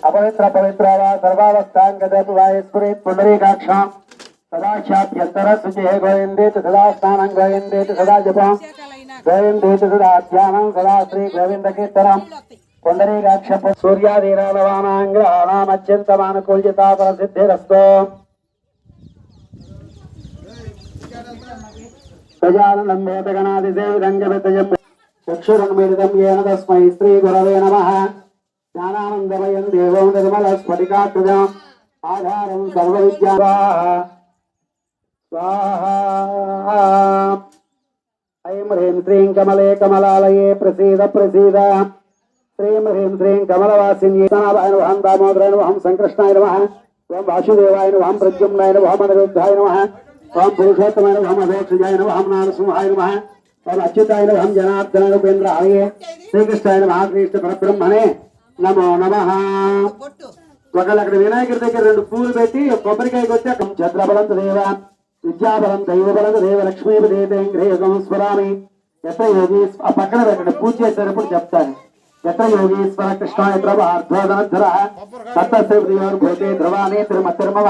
अपवित्र पवित्र वा सर्वावस्थान गदपवायस्फुरेत् पुंडरीकाक्षां सदाख्याभ्यंतर शुचिः गोविन्देति सदा स्नानं गोविन्देति सदा जपं गोविन्देति सदा ध्यानं सदा श्री गोविन्दकीर्तनं पुंडरीकाक्ष सूर्यादीनानवानां अत्यन्तमानुकूल्यता परसिद्धिरस्तु गजाननं भूतगणादिसेविदं चक्षुरुन्मीलितं येन तस्मै श्रीगुरवे नमः ज्ञानानन्दमयं देवं निर्मलस्फटिकाकृतिम् आधारं सर्वविद्या स्वाहा ऐं ह्रीं श्रीं कमले कमलालये प्रसीद प्रसीद श्रीं ह्रीं श्रीं कमलवासिन्ये सनाभाय नमः दामोदराय नमः संकृष्णाय नमः ओं वासुदेवाय नमः प्रद्युम्नाय नमः अनिरुद्धाय नमः ओं पुरुषोत्तमाय नमः अभेक्षजाय नमः नारसिंहाय नमः ओं अच्युताय नमः जनार्दनाय उपेन्द्राय श्रीकृष्णाय नमः कृष्ण परब्रह्मणे नमो नमः ఒకళ్ళు అక్కడ వినాయకుడి దగ్గర 2 పూలు పెట్టి కొబ్బరికాయ కొట్టి ఛత్రబలంత దేవ విద్యాబలం దైవబలం దేవ లక్ష్మీ దేవేంద్రే సంస్మరామి ఎత్ర యోగీశ్వర ఆ పక్కన పెట్టండి పూజ చేసేటప్పుడు చెప్తాను ఎత్ర యోగీశ్వర కృష్ణాయ ప్రభాధ్వధనధర తత్తశ్రీభూతే ధ్రువాణి తిరుమతిర్మవ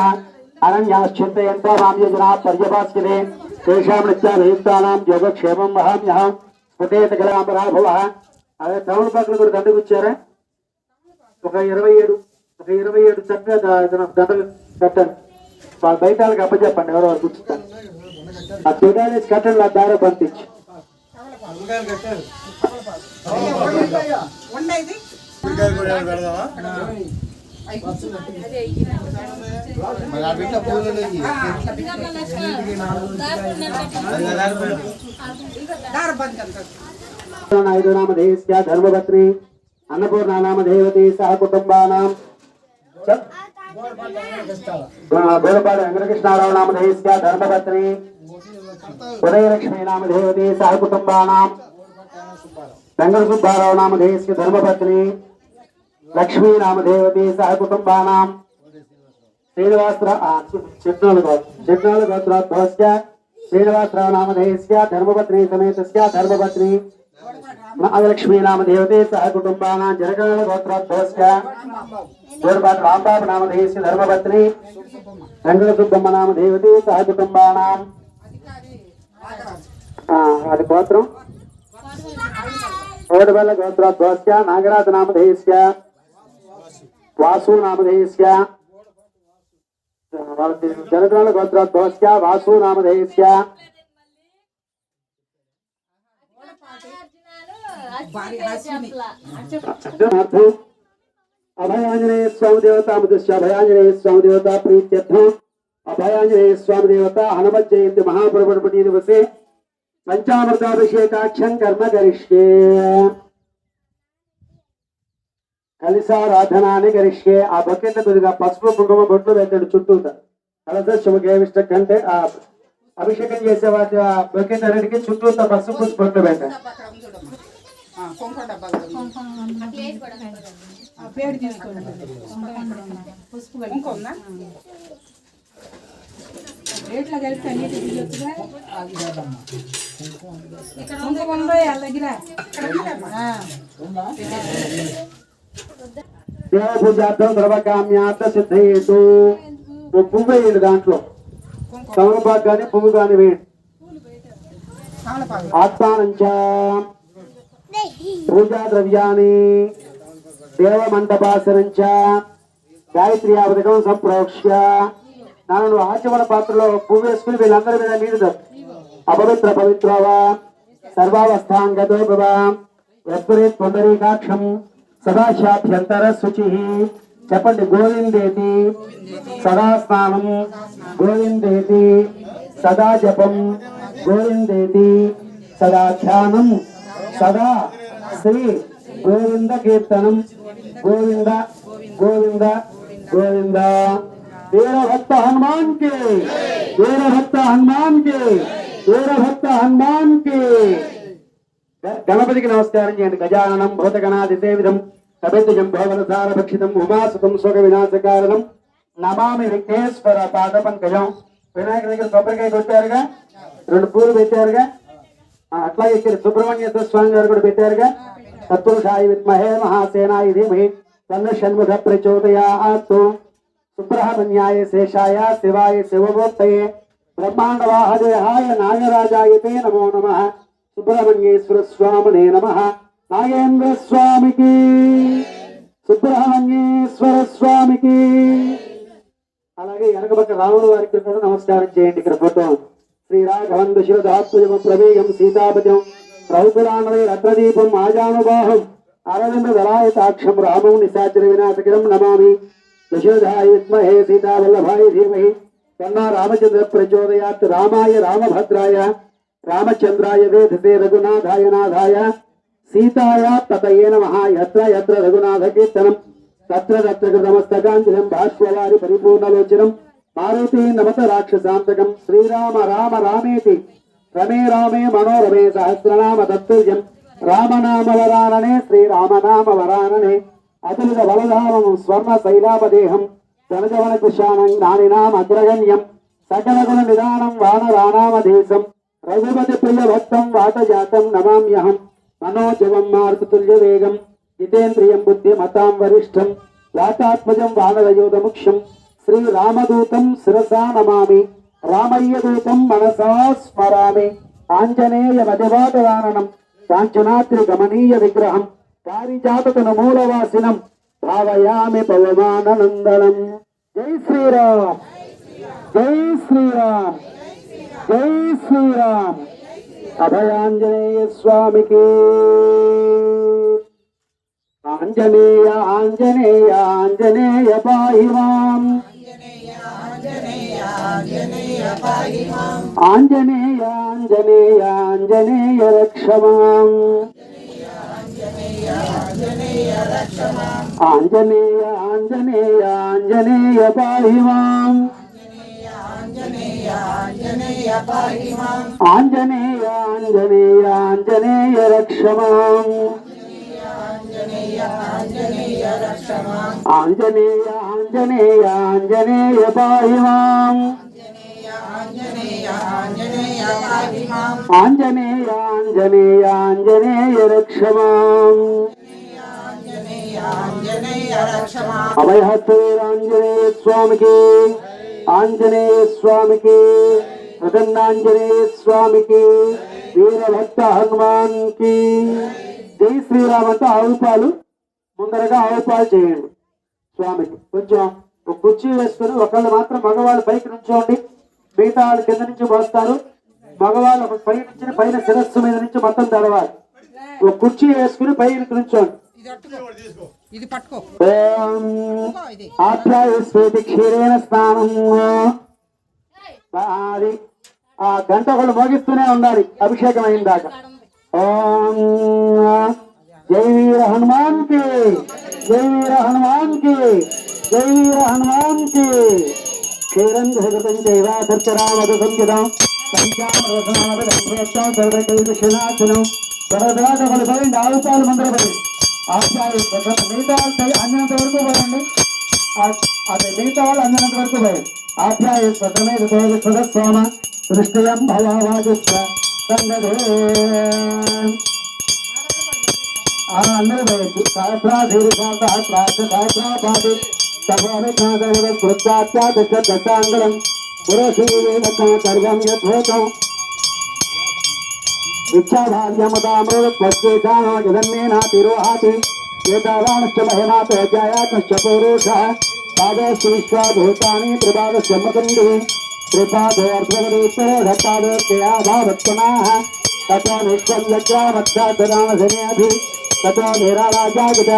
అనన్యాశ్చింతయంత రామ్యజనా పర్యపాస్యతే తేషాం నిత్యాభీష్టానాం యోగక్షేమం వహామ్యహం స్ఫుటేత కళాంబరాభవ అదే టౌన్ పక్కన కూడా దండగుచ్చారా ఒక 27 చక్కగా దండలు కట్టండి వాళ్ళ బయట వాళ్ళకి అప్పచెప్పండి ఎవరో వారు కూర్చుంటారు ఆ చూడాలి కట్టండి ఆ దారి పంపించి ధర్మపత్ని अन्नपूर्णा नाम देवती सह कुटुंबानां गोलपाड़ वेंकटकृष्णाराव नाम देवस्या धर्मपत्नी उदयलक्ष्मी नाम देवती सह कुटुंबानां वेंकट सुब्बाराव नाम देवस्या धर्मपत्नी लक्ष्मी नाम देवती सह कुटुंबानां श्रीनिवासराव गोत्रोद्भवस्य श्रीनिवासराव नाम देवस्या धर्मपत्नी समेतस्या धर्मपत्नी महालक्ष्मी नाम देवते सह कुटुंबानां जरगण गोत्रोद्भवस्य गोरपाट रामबाबु नाम देवस्य धर्मपत्नी रंगल सुब्बम्म नाम देवते सह कुटुंबानां అది గోత్రం ఓడబల్ల గోత్రోద్భవस्य నాగరాజ నామ దేవस्य వాసు నామ దేవस्य జరగణ గోత్రోద్భవस्य వాసు నామ దేవस्य अभयांजनेय स्वामी देवता मुदस्य अभयांजनेय स्वामी देवता प्रीत्यर्थम अभयांजनेय स्वामी देवता हनुमत जयंती महाप्रभुपति दिवसे पंचामृताभिषेकाख्यं कर्म करिष्ये कलशाराधनानि करिष्ये आ बकेट दुर्गा पసుపు కుంకుమ బొట్లు పెట్టండి చుట్టూతా కలశ శుభకే విష్ట కంటే ఆ అభిషేకం చేసే వాటి బకెట్ అన్నిటికీ చుట్టూతా పసుపు బొట్లు పెట్టండి దేవపూజార్థం ద్రవకామ్యార్థ సిద్ధయేతు పువ్వు వేయండి దాంట్లో తమలపాకు కానీ పువ్వు కానీ వేయండి ఆత్మానంచ పూజా ద్రవ్యాన్ని దేవ మండపాసనంచ గాయత్ర్యావతకం సంప్రోక్ష్య నన్ను ఆచమన పాత్రలో పువ్వు వేసుకుని వీళ్ళందరి మీద నీరు అపవిత్ర పవిత్రవా సర్వావస్థాంగతో యస్మరేత్ పుండరీకాక్షం సదాశాభ్యంతర శుచి చెప్పండి గోవిందేతి సదా స్నానం గోవిందేతి సదా జపం గోవిందేతి సదా ధ్యానం సదా శ్రీ గోవింద కీర్తనం గోవింద గోవింద గోవింద వీర భక్త హనుమాన్ కి వీర భక్త హనుమాన్ కి వీర భక్త హనుమాన్ కి గణపతికి నమస్కారం చేయండి గజాననం భూతగణాదిసేవిధం సభేద్యం భవనసార భక్షితం ఉమాసుతం శోక వినాశకారణం నమామి విఘ్నేశ్వర పాద పంకజం వినాయకుడి దగ్గర కొబ్బరికాయ కొట్టారుగా 2 పూలు పెట్టారుగా అట్లాగే ఇక్కడ సుబ్రహ్మణ్యేశ్వర స్వామి గారు కూడా పెట్టారుగా తత్పురుషాయ విద్మహే మహాసేనాయ ధీమహి तन्न षण्मुख प्रचोदयात् सुब्रह्मण्याय शेषाय शिवाय शिवमूर्तये ब्रह्मांडवाहदेहाय नागराजाय ते नमो नमः। सुब्रह्मण्येश्वर स्वामिने नमः। नागेंद्र स्वामी की, सुब्रह्मण्येश्वर स्वामी की। అలాగే వెనకబక్క రాముడు వారికి కూడా నమస్కారం చేయండి. ఇక్కడ ఫోటో శ్రీరాఘవం దశరథాత్మజం ప్రవేగం సీతాపజం రౌతులానవై రత్నదీపం ఆజానుబాహం అరవింద దళాయతాక్షం రామం నిశాచర వినాశకరం నమామి. దశరథాయ విద్మహే సీతావల్లభాయ ధీమహి తన్నా రామచంద్ర ప్రచోదయాత్. రామాయ రామభద్రాయ రామచంద్రాయ వేధసే రఘునాథాయ నాథాయ సీతాయ తతయే నమః. యత్ర యత్ర రఘునాథ కీర్తనం తత్ర తత్ర కృతమస్తకాంజలిం భాష్యవారి పరిపూర్ణలోచనం మారుతి నమత రాక్షసాంతకం. శ్రీరామ రామ రామేతి రమే రామే మనోరమే సహస్రనామ తత్తుల్యం రామనామవరాననే శ్రీరామనామవరాననే అతులిత బలధామం స్వర్ణ శైలాపదేహం జనజవన కుశానం జ్ఞానినాం అగ్రగణ్యం సకల గుణ నిదానం వానరానామధేశం రఘుపతి ప్రియ భక్తం వాతజాతం నమామ్యహం. మనోజవం మారుతుల్య వేగం జితేంద్రియం బుద్ధిమతాం వరిష్టం వాతాత్మజం వానరయోధముఖ్యం శ్రీరామదూతం శిరసా నమామి. రామయ్య దూతం మనసా స్మరామి. ఆంజనేయ మదివాదవాననం కాంచనాద్రి గమనీయ విగ్రహం పారిజాతను మూలవాసినం భావయామి పవమానందనం. జై శ్రీరామ్, జై శ్రీరామ్, జై శ్రీరామ్. అభయాంజనేయ స్వామికి. ఆంజనేయ ఆంజనేయ ఆంజనేయ పాహి మాం. ఆంజనేయ ఆంజనేయ ఆంజనేయ రక్ష మాం. ఆంజనేయ ఆంజనేయ ఆంజనేయ పాహి మాం. ఆంజనేయ ఆంజనేయ ఆంజనేయ రక్ష మాం. ఆంజనేయ ఆంజనేయ ఆంజనేయ పాహి మాం. ఆంజనేయ ఆంజనేయ ఆంజనేయ రక్ష మాం. అభయహస్తేరాంజనేయ స్వామికి. ఆంజనేయ స్వామికి. ప్రసన్నాంజనేయ స్వామికి. వీరభక్త హనుమాన్ కి. జై శ్రీరామ్ అంతా ఆవు పాలు ముందరగా ఆవు పాలు చేయండి స్వామికి. కొంచెం ఒక కుర్చీ వేసుకుని ఒకళ్ళు మాత్రం మగవాళ్ళు పైకి నుంచోండి, మిగతా వాళ్ళు కింద నుంచి పోస్తారు. మగవాళ్ళు పై నుంచి పైన శిరస్సు మీద నుంచి మొత్తం తడవాలి. ఒక కుర్చీ వేసుకుని పైకి నుంచోండి. ఆప్యాయస్వేతి క్షీరేణ స్నానం. అది ఆ గంట ఒకళ్ళు మోగిస్తూనే ఉండాలి అభిషేకం అయిన దాకా. ఓం జై వీర హనుమాన్ కి, జై వీర హనుమాన్ కి, జై వీర హనుమాన్ కి. క్షీరం జగతం చైవ సత్యరామద సంగీతం పంచామృతనామదక్షిణాచనం సరదాగా పడిపోయింది. ఆవు పాలు మందర పడి ఆప్యాయ మిగతా వాళ్ళు అందినంత వరకు పోయండి. అదే మిగతా వాళ్ళు అందినంత వరకు పోయండి. ఆప్యాయ స్వతమేద స్వామ దృష్టయం భవావాదిస్వ సంగదే. అందరూ పోయచ్చు. సహస్రాధీరి సహస్రాపాది సభాంగళం పురశీర్వం యథోతం ఇచ్చాభాగ్యమతామృతేనాతిరోహాతి ఏతావానశ్చ మహిమాత జయాకశ్చ పౌరుషః పాదస్సు విశ్వాభూతాని త్రిపాదస్య మకుండి త్రిపాదోర్ధ్వమదీశ్వరపాదోక్తయాభావత్వనాః తతో నిష్వం యజ్ఞామత్సాధనామధనేధి తతో నిరారాజాగత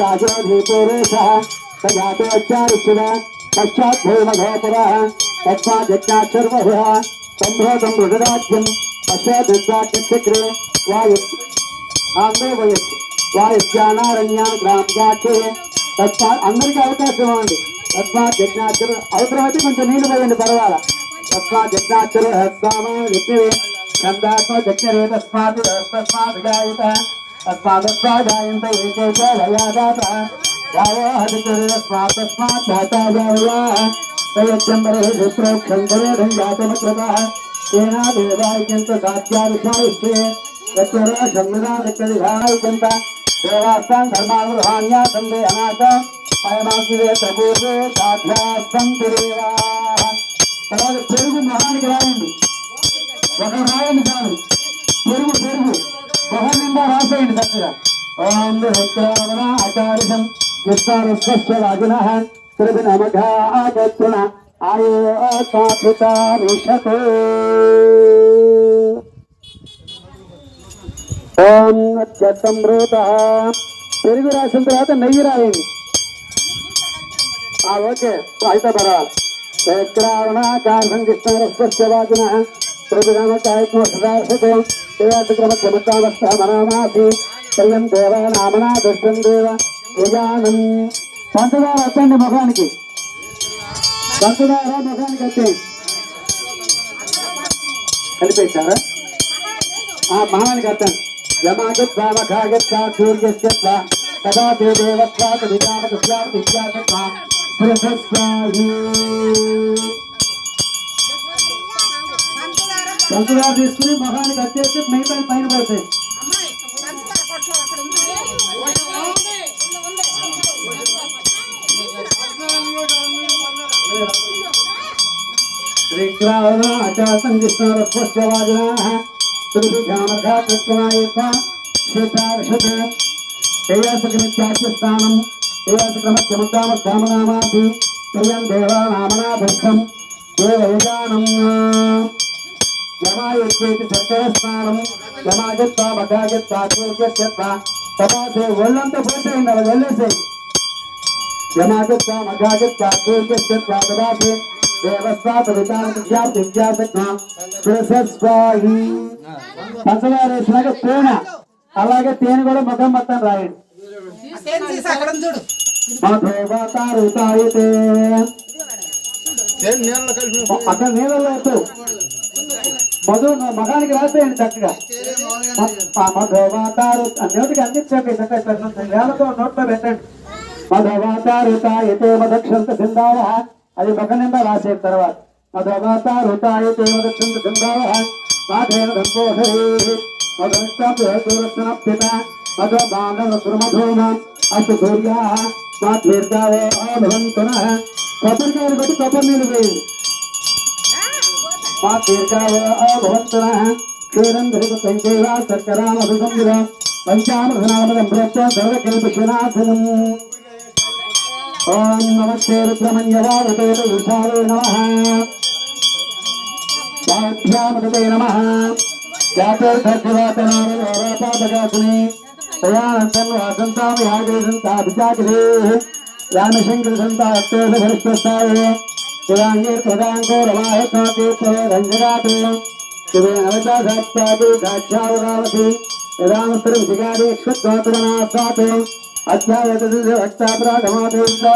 రాజోధి పౌరుషః సజాతోచ్చారిష్యద పశ్చాద్భూమధోపురః తస్మాజ్ఞాచర్వహుః సంభూతం మృగరాజ్యం పశ్చాద్వాక్యచక్రే వాయు అందరూ పోయచ్చు. వాయుజ్ఞానారణ్యాన్ గ్రామ్యాచే తస్మాత్ అందరికీ అవకాశం ఇవ్వండి. తస్మాత్ యజ్ఞాచరు అవసరమైతే కొంచెం నీళ్లు పోయండి పర్వాలా. తస్మాత్ యజ్ఞాచరు హస్తామే చందాత్మ చక్రే తస్మాత్ తస్మాత్ గాయత తస్మాదస్వాజాయంత ఏకైక భయాదాత యావో హరిచరే తస్మాత్ తస్మాత్ ధాతాజాయాః తయచ్చంబరే రుద్రోక్షంబరే ఢంజాతమకృతః తేనా దేవాయకంత సాధ్యావిషాయిష్టే తత్వర సంవిధానకరిహాయకంత దేవాస్తాన్ ధర్మానుధాన్యా సందే అనాథ మయమాకివే త్రపూర్వే సాధ్యాస్తంతి దేవాః. తర్వాత పెరుగు మొహానికి రాయండి, ఒక రాయండి చాలు. పెరుగు పెరుగు మొహం నిండా రాసేయండి చక్కగా. ఓం ఆచార్యం కృష్ణాస్య రాజునః త్రిభినమఘాగత్రుణ ఆయో సాక్షితామిషతే. ఓం అత్యసంభృత. పెరుగు రాసిన తర్వాత నెయ్యి రాయండి. ఓకే అయితే పర్వాలి. శ్రావణాకాశం కృష్ణరస్య వాజిన త్రిభినమకాయక్మోషదాశతోక్రమక్షమతామస్తమనామాసి త్రయం దేవానామనా దృష్టం దేవ యజానం. పంచదార వచ్చండి ముఖానికి, పంచదార ముఖానికి వచ్చేయండి. కలిపేశారా? మహానికి అర్థం యమాగత్వామఖాగత్వాసూర్యస్య తదా దేవత్వాత విజామకస్యామతిత్యాసత్వ ప్రశస్వాహి. పంచదార తీసుకుని మొహానికి వచ్చేసి మిగతా పైన పోతాయి. శ్రీగ్రావణ అచాసం కృష్ణరస్య వాజినాః త్రిభిఘామఘాకృత్వనాయత్వ శేషార్షత్ తేజస్క్రమత్యాఖ్యస్థానం తేజస్క్రమత్యముద్దామస్థామనామాసి త్రయం దేవానామనాభష్టం దేవయజానం. యమాయత్వేతి సత్యస్థానం యమాగత్వా మఘాగత్వా సూర్యస్యత్వ తపాసే. ఒళ్ళంతా పోసేయండి, అలా వెళ్ళేసేయి. యమాగత్వా మఘాగత్వా సూర్యస్యత్వ తపాసే దేవస్వాత విచారసత్వ ప్రశస్వాహి. పంచదార వేసినాక తేనె, అలాగే తేనె కూడా ముఖం మొత్తం రాయండి. మధోవాతారుతాయితే అక్కడ నీళ్ళలో వద్దు, మధు మగానికి రాసేయండి చక్కగా. మధోవాతారు నోటికి అందించండి, నేలతో నోట్లో పెట్టండి. మధోవాతారుతాయితే మధక్షంత సింధావ, అది ముఖ నిండా రాసే తర్వాత మధోవాతారుతాయితే మధక్షంత సింధావ మాధేన సంతోషరీ మధురక్షణ మధో బాంధవసుమధూమ అస్తు సూర్యా మా దీర్ఘావో భవంతునః. కొబ్బరికాయలు పెట్టి కొబ్బరి నీళ్ళు వేయండి. మా దీర్ఘావో భవంతునః. క్షీరం ధరిత సంకేవ శర్కరామధుసంవిద పంచామృతనామదం ప్రోక్త సర్వకల్పశనాథనం. ఓం నమస్తే రుద్రమన్యవావతే విశాలే నమః. వాభ్యామృతే నమః. జాతర్ధర్వాతనామపాదగాసుని తయానంతం వాసంతాం యాగేశంతాభిజాగిరే యామశంకరసంతాత్తేషరిష్టస్థాయే శివాంగే త్వదాంకో రమాహే రంజగాతే శివే నవచాసాత్యాది సాక్షావగావతి యదామస్త్రవిజిగాదేక్షత్వాతురనాసాతే అధ్యాయతదిభక్తాపరాధమాదేవిషో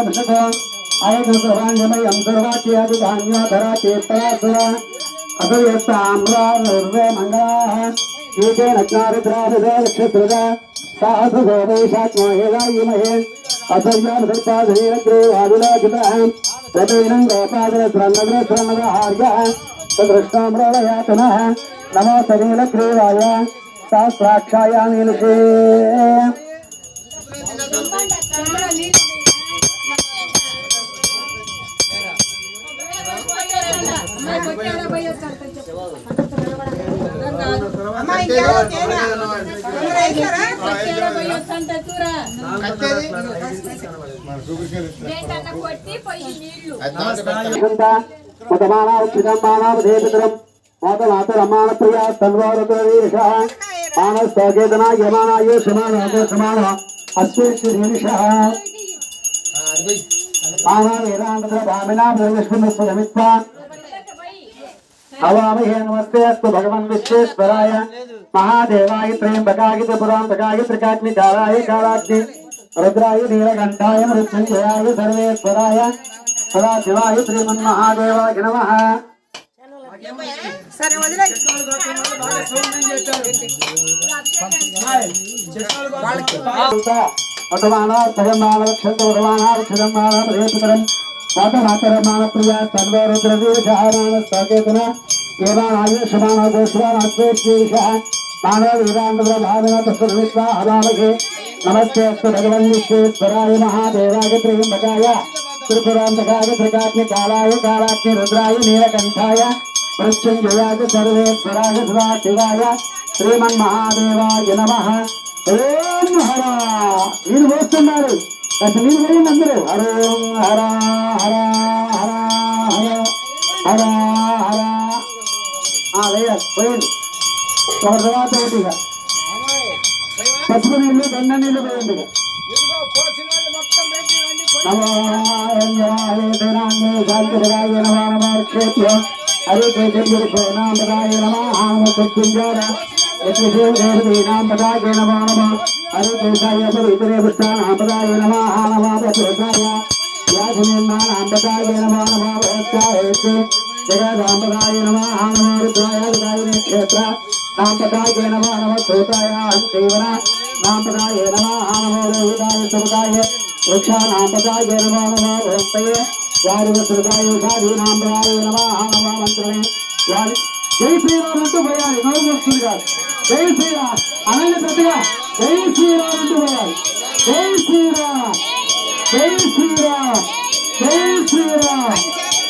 ఆయకసర్వాంగమయం సర్వాచ్యాది ధాన్యాధరాచేత్తరాసుర అసవ్యస్తామ్రార్వే మంగళాః ఏకేన జ్ఞారిద్రాభిషేక్షత్రద సాధు గోపేశాత్మహేదాయిమహే అసవ్యామసర్పాధీరగ్రే వావిలాజితః తదైనం గోపాదరస్రన్నద్రస్రన్నదహార్యః సదృష్టామ్రోళయాతనః నమో సనీలగ్రీవాయ సహస్రాక్షాయ నీలశే. మతమానాక్షితమానావధేపితరం మాతమాతరమాణ ప్రియా సర్వరుద్రవీర్షః మానస్తోకేతనా యమానాయే సమాన అశ్వేశ్వరీర్షః మానవేదాంతర భామినా ప్రవిష్ణుస్వయమిత్వా हवामहे नमस्ते अस्तु भगवन् विश्वेश्वराय महादेवाय त्र्यंबकाय त्रिपुरान्तकाय त्रिकाग्निकाराय कालाग्नि रुद्राय नीलकण्ठाय मृत्युञ्जयाय सर्वेश्वराय सदाशिवाय श्रीमन्महादेवाय नमः. మాతమాతరమాణ ప్రియా సర్వరుద్రవీర్షమానస్తకేతన ఏమానాయుష్మాన గోస్వామద్వేష మానవ వీరాంధ్ర భావన తస్విత్వా హవామహే नमस्ते भगवन् विश्वेश्वराय महादेवाय त्र्यंबकाय त्रिपुरान्तकाय त्रिकाग्निकालाय कालाग्निरुद्राय नीलकण्ठाय मृत्युञ्जयाय सर्वेश्वराय सदाशिवाय श्रीमन्महादेवाय नमः। ఓం హర నీరు పోస్తున్నారు అసలు నీరు పోయింది అందరూ హరోం హర హర హర హర హర హర వేయాలి పోయింది ఒక తర్వాత ఒకటిగా పసుపు నీళ్ళు గండ నీళ్ళు పోయింది హరే నమ नामदाय नमो नमः हरे केशाय पवित्रे पुष्टानामदाय नमः नमः प्रचोदाय याजनेना नामदाय नमो नमः भक्तायते जगदामदाय नमः नमः रुद्राय रुद्राय क्षेत्र नामदाय नमः नमः सोताय अंतेवना नामदाय नमः नमः वेदाय सुदाय वृक्षा नामदाय नमो नमः भक्तये वारुवसुदाय साधि नामदाय नमः नमः मंत्रणे यानि जय श्रीराम अंटू పోయాలి నోరు వస్తుంది కాదు జై శ్రీరామ్ అనండి ప్రతిగా జై శ్రీరామ్ అంటూ పోయాలి జై శ్రీరామ్ జై శ్రీరామ్ జై శ్రీరామ్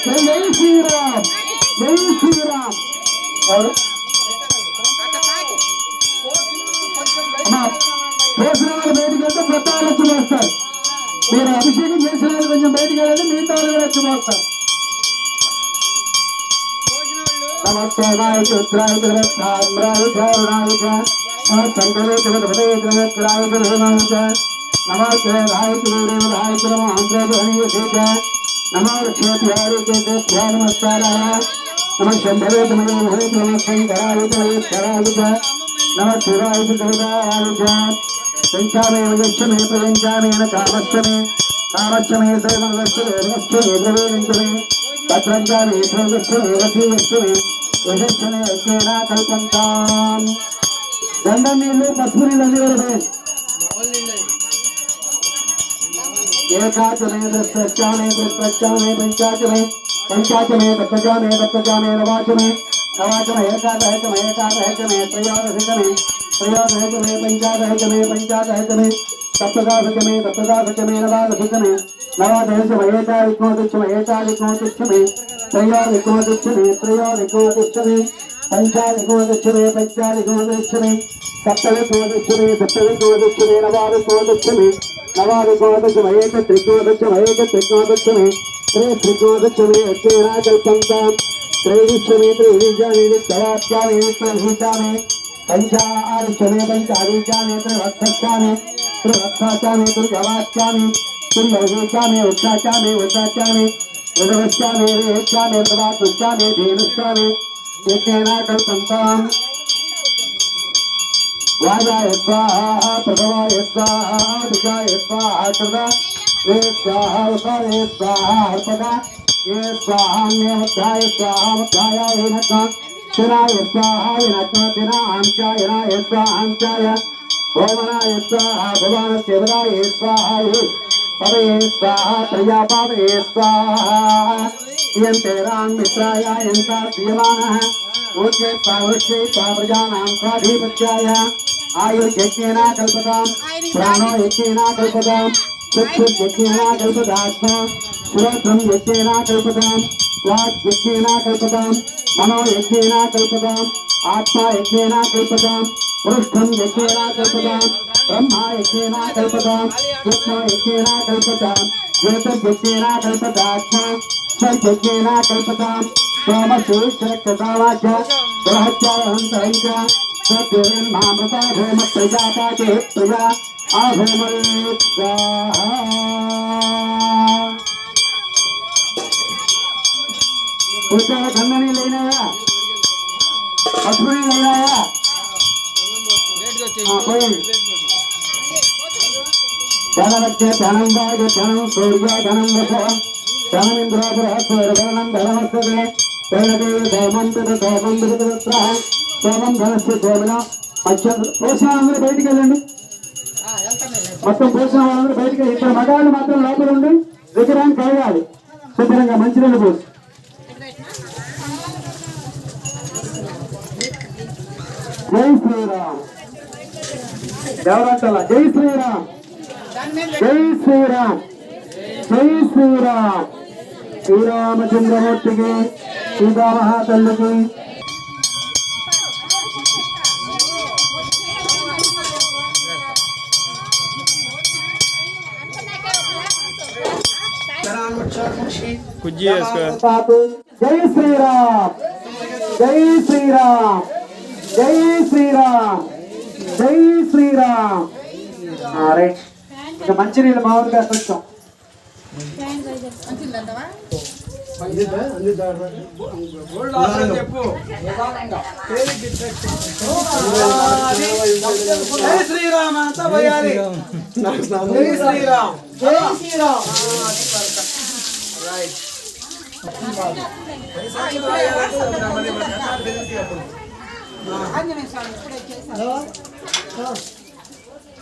జై శ్రీరామ్ జై శ్రీరామ్ ఎవరు అమ్మా పోసిన వాళ్ళు బయటికి వెళ్తే కొత్త వాళ్ళు వచ్చి మోస్తారు మీరు అభిషేకం చేసిన వాళ్ళు కొంచెం బయటికి వెళ్ళండి మిగతా వాళ్ళు కూడా వచ్చి మోస్తారు नमस्काराय रुद्राय देवताम्राय गौराय संकरे देवताय देवत्राय देवनाय नमस्ते राय देवराय नमः ध्वनिय देव नमः क्षेत्राय देव नमस्काराय नमः शंभरे नमः हरे नमः शंकराय देवराय नमः शिवाय देवराय संचामे वजस्मे प्रवंचामे न कामस्मे कामस्मे सर्वस्मे द्रवेणमे तत्रंचामे सर्वस्मे वसीयस्मे यशस्मे केना कल्पन्ताम् गंड नीళ్ళు పసుపు నీళ్ళు అన్ని కూడా ఏకాచమే దశచామే ప్రత్యామే పంచాచమే పంచాచమే దత్తచామే దత్తచామే నవాచమే నవాచమే ఏకాదశమే ఏకాదశమే త్రయోదశమే త్రయోదశమే పంచాదశమే పంచాదశమే सप्तदाशकमे सप्तदाशकमे नवादशकमे नवादशमे एकादशमे एकादशमे त्रयोदशमे त्रयोदशमे पंचादशमे पंचादशमे सप्तदशमे सप्तदशमे नवादशमे नवादशमे एकत्रिकोदशमे एकत्रिकोदशमे त्रित्रिकोदशमे अक्षराकल्पन्तां त्रयोदशमे त्रयोदशमे तवात्यामे त्रहितामे पंचादशमे पंचादशमे त्रिवत्समे त्रिवत्साचामे त्रिगवाचामे त्रिलोकाचामे उत्साचामे उत्साचामे ऋतवश्चामे रेचामे प्रभातुश्चामे धेनुश्चामे यज्ञेना कल्पन्ताम् वाजाय स्वाहा प्रभवाय स्वाहा दिशाय स्वाहा कृता वे स्वाहा उपाय स्वाहा अर्पदा ये स्वाहान्योत्थाय स्वाहा मुत्थाय विनक्ता शिराय स्वाहा विनक्ता दिना आंचायनाय स्वाहांचाय ओमनाय स्वाहा भवानस्य वराय स्वाहा पवये स्वाहा प्रजापतये स्वाहा यन्तेरान् मित्राय यन्ता प्रियमाणः ऊर्जे पावृष्टे प्रजानां स्वाधिपत्याय आयुर्यज्ञेन कल्पतां प्राणो यज्ञेन कल्पतां चक्षुर्यज्ञेन कल्पतात्मा श्रोत्रं यज्ञेन कल्पतां वाक् यज्ञेन कल्पतां मनो यज्ञेन कल्पतां आत्मा यज्ञेन कल्पतां पृष्ठं यज्ञेन कल्पतां ब्रह्मा यज्ञेन कल्पतां विष्णु यज्ञेन कल्पतां ज्योतिर्यज्ञेन कल्पतात्मा यज्ञेन कल्पतां सोमशेषरक्षसावाच ग्रहचारहन्तरञ्च सद्योर्मामृता होम प्रजापाते प्रजा आहोमरे स्वाहा पूजा गंगनी लेनाया पशुनी लेनाया धनवच्चे धनं वाज धनं सूर्य धनं वसो धनमिन्द्रो बृहस्पतिर्धनं धनमस्तते तेनदेव धौमन्तरः सोमं धनस्य सोमिना పోసిన వాళ్ళందరూ బయటికి వెళ్ళండి మొత్తం పోసిన వాళ్ళందరూ బయటికి ఇక్కడ మగాళ్ళు మాత్రం లోపల ఉండి విగ్రహాన్ని కడగాలి శుభ్రంగా మంచినీళ్ళు పోసి జై శ్రీరామ్ ఎవరంటలా జై శ్రీరామ్ జై శ్రీరామ్ జై శ్రీరామ్ శ్రీరామచంద్రమూర్తికి సీతామహాతల్లికి జై శ్రీరామ్ జై శ్రీరామ్ జై శ్రీరామ్ జై శ్రీరామ్. రైట్ ఇక మంచినీళ్ళు మామూలుగా కొంచెం జై శ్రీరామ్ అంతా పోయాలి. జై శ్రీరామ్ జై శ్రీరామ్. రైట్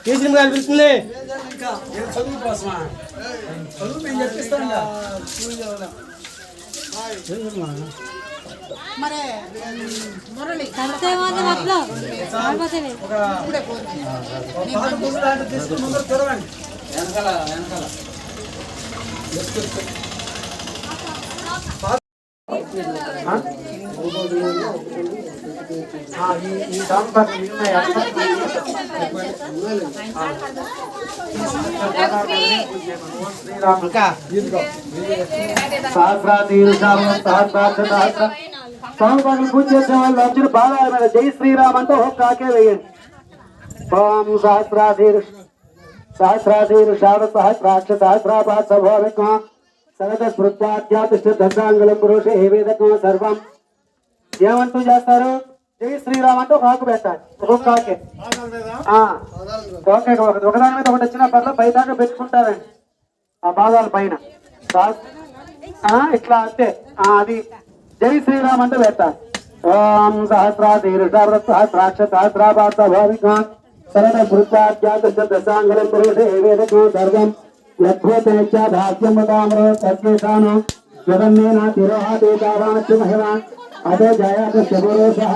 కేసీఆర్ గారు పిలుస్తుంది. చదువు కోసమా? చదువు మేము చెప్పిస్తాం. ఈ దాంట్లో స్వామి పూజ చేసే వాళ్ళు అందరూ బాగా జై శ్రీరామ్ అంటే ఒక కాకే వేయండి. ఓం సహస్రాశీరుషాద సహస్రాక్ష సహస్రాపాత్ సభోవికం సగత స్మృత్యాధ్యాతిష్ట దశాంగులం పురుష ఏ వేదకం సర్వం. ఏమంటూ చేస్తారు? జై శ్రీరామ్ అంటే ఒక ఆకు పెట్టాలి. ఒక్కొక్క కాకే ఒకదాని మీద ఒకటి వచ్చిన పర్లో పైదాకా పెట్టుకుంటారండి ఆ భాగాల పైన ఇట్లా అంతే. అది జై శ్రీరామ్ అంటే పెట్టాలి. ఓం సహస్రాశీరుషాద సహస్రాక్ష సహస్రాపాత్ సభోవికం సగత స్మృత్యాధ్యాతిష్ట దశాంగులం పురుష ఏ వేదకం సర్వం. యద్భూతేచ్ఛాధాస్యమృతామృతస్యేషాను జగన్నేన తిరోహాదేతావానస్య మహిమా అదో జయాదశపురోషః.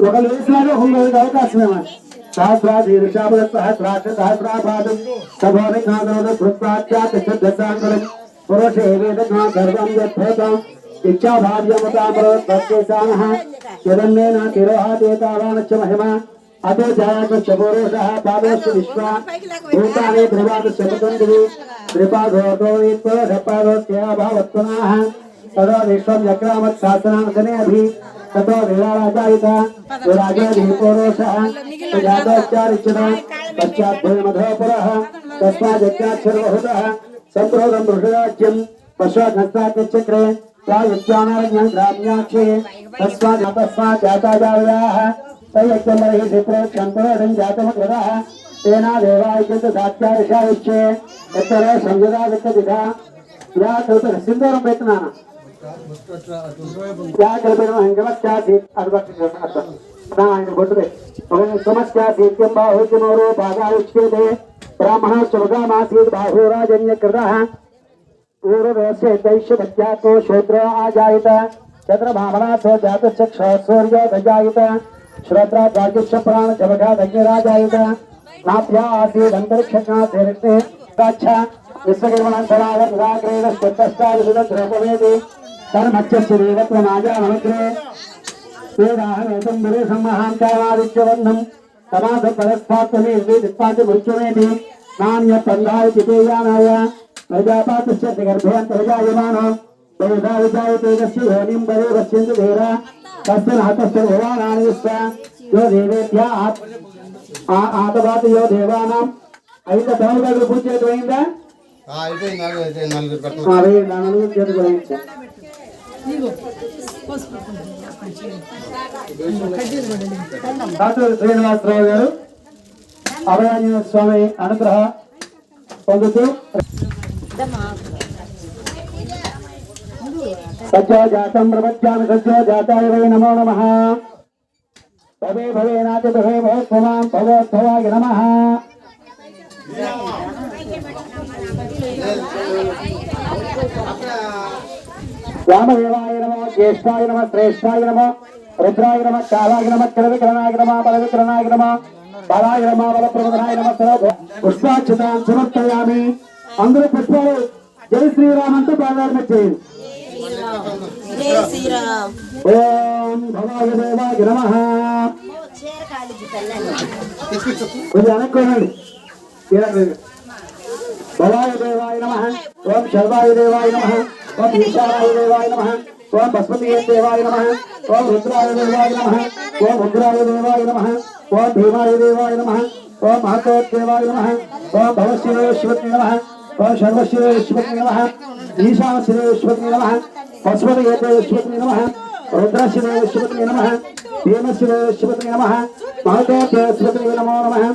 ఒకరు వేసినారు ఒకరికి అవకాశమేమో. సహస్రాశీరుషాభ సహస్రాక్ష సహస్రాపాదం సభోవికాంతరం స్మృత్యాధ్యాతిష్ఠదశాంగులం పురుష ఏ వేదకం సర్వం. యద్భూతం ఇచ్ఛాధార్యమృతామృతస్యేషానః జగన్నేన తిరోహాదేతావానస్య మహిమా అతో జాయకపురోషః. పాదోస్తు విశ్వా భూతాని ధ్రువాదు శపతందివి త్రిపాదోతోపాదోస్యాభావత్వనాః తదో విశ్వం చక్రామత్ శాసనాంకనే అభి తతో విరాజాయిత విరాజాధిపురోషః జాతోచ్చారిచ్యత పశ్చాద్భయమధోపురః తస్మాజ్జాక్షరబహుతః సంప్రోదం వృషరాజ్యం పశ్చాద్నస్తాచక్రే ప్రాయుక్త్యానారణ్యం గ్రామ్యాక్షే తస్మాత్ జాతాజావ్యాః తయ్యక్తమర్హిషి ప్రోక్షంతోఢం జాతమగ్రదః తేనా దేవాయుజంత సాత్యారిషాయుష్యే ఎత్తరో సంజదా విక్కదిగా యా కల్పన సింధూరం పెట్టినాను యా కల్పన హంగమస్యాసి ఆయన బొట్టుదే సమస్యాసీత్యం బాహుత్యమోరో భాగాయుష్యేతే బ్రాహ్మణోచ్చముఖామాసీత్ బాహురాజన్యకృతః పూర్వవేశ్య దైష్యమత్యాతో శూద్ర ఆజాయిత చంద్రభామనాథో జాతచక్షో సూర్యో గజాయిత श्रोत्रा जागृक्ष प्राण जबगा दग्निराजायुत नाभ्या आसीदंतरिक्षज्ञातिरिक्ते गच्छ विश्वकर्मणंतरावत निराग्रेण स्तुतस्ताविदुद्रोपवेदि कर्मच्छस्य देवत्वमाजानमग्रे वेदाहमेतं गुरुसम्महान्तावादित्यवन्नं समासपरस्पात्तमे वेदित्पाति मृत्युमेति नान्यपन्धाय पितेयानाय प्रजापातस्य गर्भेऽन्तर्जायमानो बहुधा विजायते तस्य योनिं बले पश्यन्तु धीरा तस्मिन् हतस्य भवानानिस्व यो देवेभ्य आतवात यो देवानां ऐद तवलगु पूजे दोइंदा అయిపోయింది నలుగురు అరే నలుగురు చేత గురించి డాక్టర్ శ్రీనివాసరావు గారు అభయాంజనేయ స్వామి అనుగ్రహ పొందుతూ సజ్జాతం ప్రపంచామి సజ్జాతాయ వై నమో నమః. భవే భవేనాతి భవే భవత్వమాం భవోద్భవాయ నమః. వామదేవాయ నమో జ్యేష్ఠాయ నమః శ్రేష్ఠాయ నమః రుద్రాయ నమః కాలాయ నమః కిలవికరణాయ నమః బలవికరణాయ నమః బాలాయ నమః బల ప్రమదనాయ నమః పుష్పాక్షతాన్ సమర్పయామి. అందరూ పుష్పాలు జై శ్రీరామ్ అంటూ ప్రార్థన చేయండి. ఓం భవాయ దేవాయ నమః. కొంచెం అనుకోనండి. భవాయ దేవాయ నమః. ఓం శర్వాయ దేవాయ నమః. ఓం ఈశానాయ దేవాయ నమః. ఓం బస్పతియే దేవాయ నమః. ఓం రుద్రాయ దేవాయ నమః. ఓం ఉగ్రాయ దేవాయ నమః. ఓం భీమాయ దేవాయ నమః. ఓం మహతోదేవాయ నమః. ఓం భవశివేశ్వతి నమః. ఓం సర్వశివేశ్వతి నమః. ఈశానశివేశ్వతి నమః. పశుపతియేశ్వతి నమః. రుద్రశివేశ్వతి నమః. భీమశివేశ్వతి నమః. మహతోదేశ్వతి నమో నమః.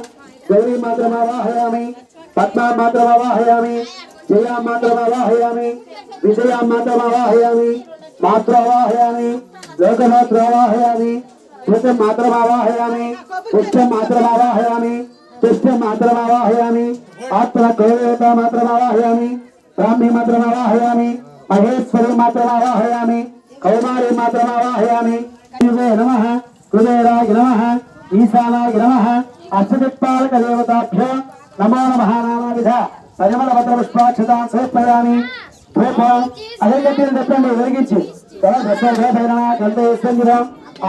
గౌరీ మాత్రమావాహయామి. పద్మా మాత్రమావాహయామి. జయా మాత్రమావాహయామి. విజయా మాత్రమావాహయామి. మాత్రవాహయామి. లోకమాత్రవాహయామి. ధృతం మాత్రమావాహయామి. పుష్టం మాత్రమావాహయామి. తుష్టం మాత్రమావాహయామి. ఆత్మ కౌరవత మాత్రమావాహయామి. బ్రాహ్మీ మాత్రమావాహయామి. మహేశ్వరి మాత్రమావాహయామి. కౌమారి మాత్రమావాహయామి. శివే నమః. కుబేరాయ నమః. ఈశానాయ నమః. అష్టదిక్పాలక దేవతాభ్యో నమో నమః. నానావిధ పరిమళ భద్ర పుష్పాక్షతాన్ సమర్పయామి. ధూపం అగరగట్టిని చెప్పండి వెలిగించి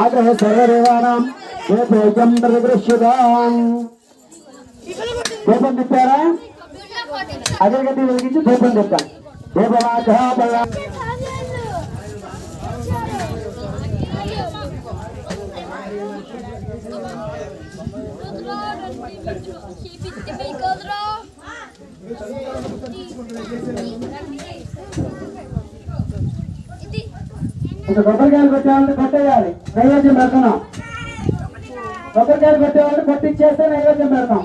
ఆగ్రహ సర్వదేవానాం ధూపం ప్రదృశ్యతాం. ధూపం తిప్పారా? అగరగట్టి వెలిగించి ధూపం తిప్పాం. ధూపమాఘాపయ ఇంకా కొబ్బరికాయలు కొట్టేవాళ్ళు కొట్టేయాలి. నైవేద్యం పెడుతున్నాం. కొబ్బరికాయలు కొట్టేవాళ్ళు కొట్టిచ్చేస్తే నైవేద్యం పెడతాం.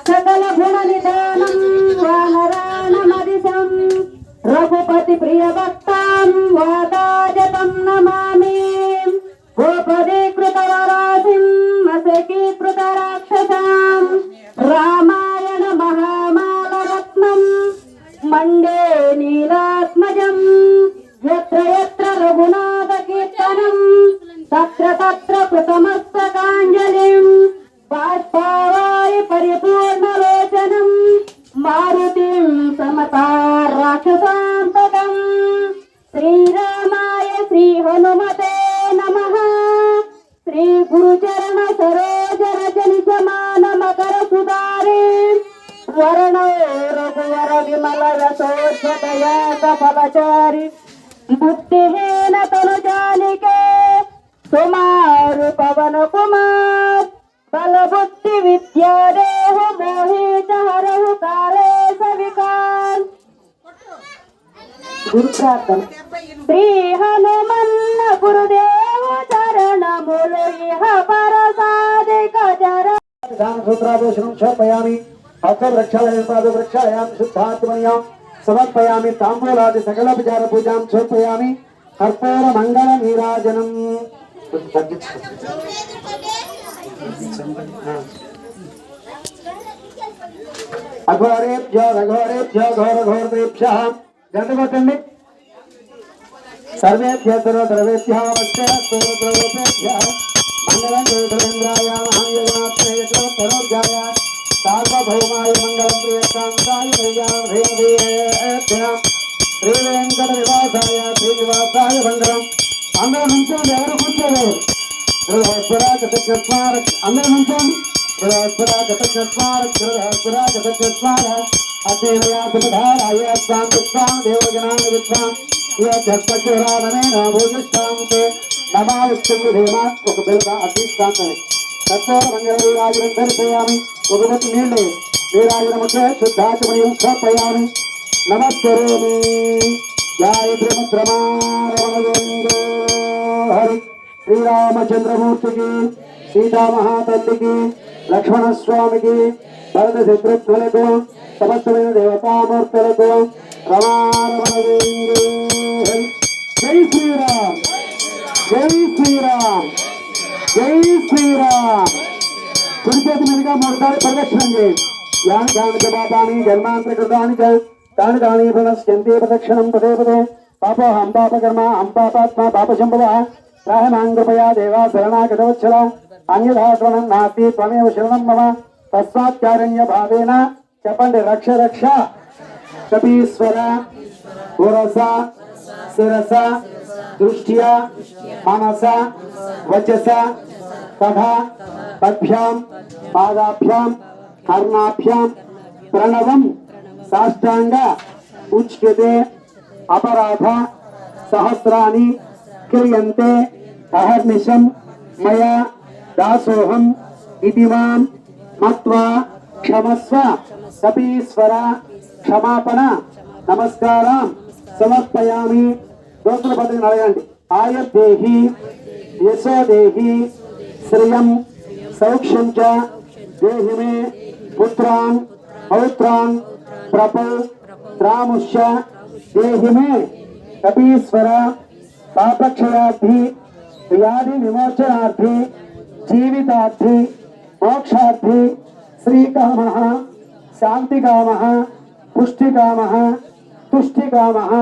సకల గుణ నిధానం వానరాణమదిశం రఘుపతి ప్రియ భక్తాం వాతాజతం నమామి. గోపదీకృత వరాసిం అసకీకృత రాక్షసాం రామాయణ మహామాల రత్నం మండే నీలాత్మజం. యత్ర యత్ర రఘునాథ కీర్తనం తత్ర తత్ర కృతమస్తకాంజలిం. బాష్పావారి పరిపూర్ణలోచనం మారుతిం సమతా రాక్షసాంతకం. శ్రీరామాయ శ్రీ హనుమతే నమః. శ్రీ గురుచరణ సరోజ రజని సమాన మకర సుధారే వరణో రఘువర విమల యశోధ్వతయా సఫలచారి బుద్ధిహీన తను జానికే సుమారు పవన కుమార్ బల బుద్ధి విద్యా దేహు మోహిత హరహు కాలే సవికార్. గురుప్రార్థన. శ్రీ హనుమన్న గురుదేవ చరణములు ఇహ పరసాదిక చర సూత్రాభూషణం క్షోపయామి. హస్తవృక్షాలయం పాదవృక్షాలయాం శుద్ధాత్మయాం సమర్పయామి. తాంబూలాది సకలోపచార పూజాం క్షోపయామి. కర్పూర మంగళ నీరాజనం. అఘోరేభ్యో రఘోరేభ్యో ఘోర ఘోరేభ్యః గంట కొట్టండి. సర్వేభ్యో సర్వద్రవేభ్యః వశ్చేభ్యః మంగళం దేవేంద్రాయ మహాయోగనాథాయ తనోజాయ సార్వభౌమాయ మంగళం ప్రియకాంతాయ శ్రీ వెంకట నివాసాయ శ్రీనివాసాయ మంగళం. అందరూ నుంచోండి. ఎవరు కూర్చోలేరు. అందరూ నుంచోండి. ఒక పిల్ల అధిష్టాంతమే తత్వర మంగళరాజనం ధరిపోయామి. ఒక బొట్టు నీళ్ళు నీరాజనముద్ర శుద్ధాచమయం సమర్పయామి. నమస్కరోమి. హరి శ్రీరామచంద్రమూర్తికి, సీతామహాతల్లికి, లక్ష్మణస్వామికి, భరత శత్రుఘ్నులకు, సమస్తమైన దేవతామూర్తులకు, జై శ్రీరామ్ జై శ్రీరామ్ జై శ్రీరామ్. కుడి చేతి మీదుగా 3 సార్లు ప్రదక్షిణం చేయండి. యాని కాని పాపాని జన్మాంతర కృతాని తాని తాని పునశ్చంతే ప్రదక్షిణం పదే పదే. పాపోహం పాపకర్మ హం పాపాత్మ పాపశంభవ రాహమాం కృపయా దేవా శరణాగతవత్సల అన్యథా త్వనం నాస్తి త్వమేవ శరణం మమ తస్మాత్కారణ్య భావేన చెప్పండి. రక్ష రక్ష కపీశ్వర పురస శిరస దృష్ట్యా మనస వచస తథా పద్భ్యాం పాదాభ్యాం కర్ణాభ్యాం ప్రణవం సాష్టాంగ ఉచ్యతే. అపరాధ సహస్రాని క్రియంతే అహర్నిశం మయా దాసోహం ఇతి మాం మత్వా క్షమస్వ. కపీశ్వర క్షమాపణ నమస్కారం సమర్పయామి. దోస్తుల పద్ధతిని అడగండి. ఆయుర్దేహి యశోదేహి శ్రియం సౌఖ్యం చ దేహి మే పుత్రాన్ పౌత్రాన్ ప్రపౌ త్రాముష్య దేహి మే. కపీశ్వర పాపక్షయార్థి వ్యాధి విమోచనార్థి జీవితార్థి మోక్షార్థి శ్రీకామః శాంతికామః పుష్టికామః తుష్టికామః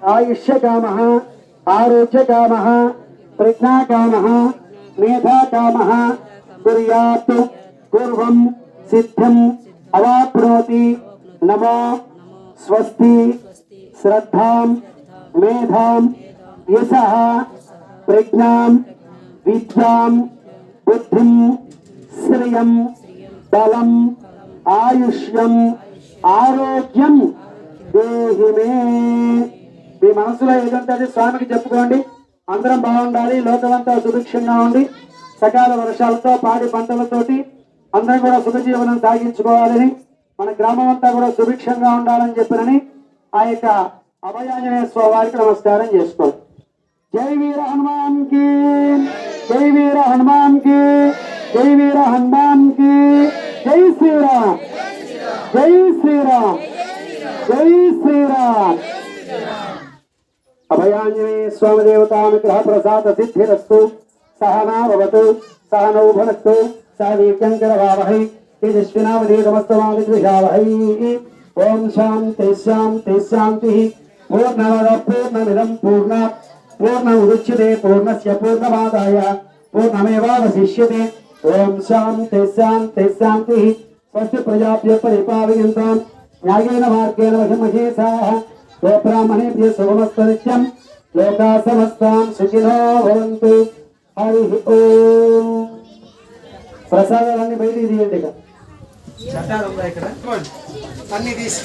ఆయుష్యకామః ఆరోగ్యకామః ప్రజ్ఞాకామః మేధాకామః కుర్యాత్ పూర్వం సిద్ధిం అవాప్నోతి. నమో స్వస్తి శ్రద్ధాం మేధాం యశః ప్రజ్ఞాం విద్యాం బుద్ధిం శ్రియం బలం ఆయుష్యం ఆరోగ్యం దేహి మే. మీ మనసులో ఏదంటే అది స్వామికి చెప్పుకోండి. అందరం బాగుండాలి, లోకమంతా సుభిక్షంగా ఉండి సకాల వర్షాలతో పాడి పంటలతోటి అందరం కూడా సుఖజీవనం సాగించుకోవాలని, మన గ్రామం అంతా కూడా సుభిక్షంగా ఉండాలని చెప్పినని ఆ యొక్క అభయాంజనేయ స్వామి వారికి నమస్కారం చేసుకోండి. జై వీర హనుమాన్ కి, జై వీర హనుమాన్ కి, జై వీర హనుమాన్ కి. జై శ్రీరామ్ జై శ్రీరామ్ జై శ్రీరామ్. అభయాంజనేయ స్వామి దేవతానుగ్రహ ప్రసాద సిద్ధిరస్తు. సహనా భవతు సహనౌ భునక్తు సహ వీర్యం కరవావహై తేజస్వినావధీతమస్తమావిద్విషావహై. ఓం శాంతి శాంతి శాంతి. పూర్ణమద పూర్ణమిదం పూర్ణాత్ పూర్ణముదచ్యతే పూర్ణస్య పూర్ణమాదాయ పూర్ణమేవావశిష్యతే. ఓం శాంతి శాంతి శాంతి. స్వస్తి ప్రజాభ్యః పరిపాలయంతాం న్యాయేన మార్గేణ మహిమహేషాః. గోబ్రాహ్మణేభ్యः శుభమస్తు నిత్యం. లోకాః సమస్తాః సుఖినో భవంతు. హరి ఓం. ప్రసాదాలన్నీ బయటికి తీయండి. ఇక చట్టాలు ఉన్నాయి ఇక్కడ అన్ని తీసి.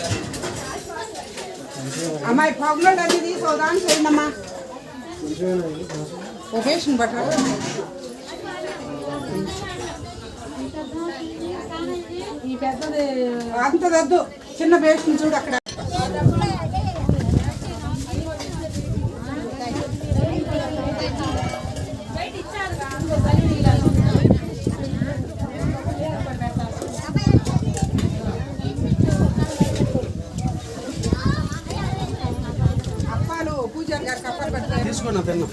అమ్మాయి పొగలోడు అన్ని తీసుకోదాని చేయండి అమ్మా. ఒకేషన్ బట్ట ఈ పెద్దది అంత వద్దు, చిన్న బేషన్ చూడు అక్కడ. అప్పాలు పూజారి గారికి అప్పాలు పెడతారు. తీసుకున్నా తిన్నా.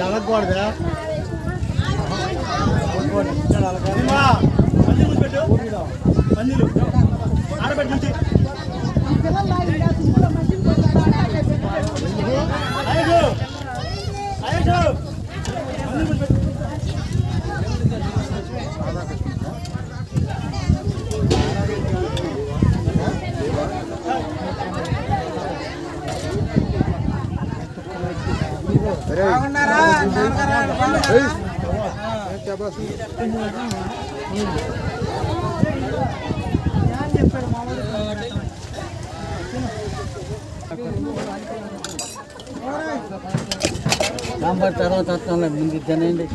అలాగకూడదా పందిలు ఆడబెట్టి ఐదు బాగున్నారా నాన్నగారు బాగున్నారా? సాంబార్ తర్వాత వస్తాంలే, ముందు తినండి.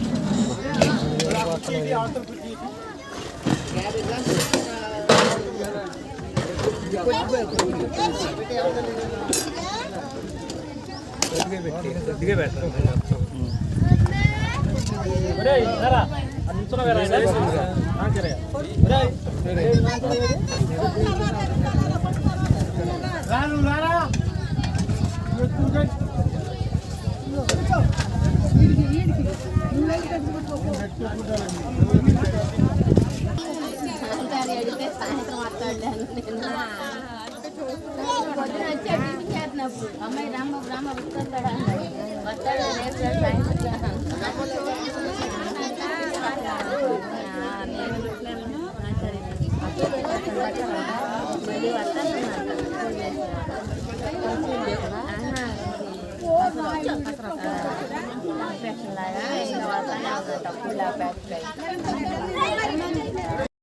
అమ్మాయి రామ రామ వస్తాడా వస్తాడా మళ్ళీ వస్తాను లాగా ఇంకా వస్తానే తక్కువ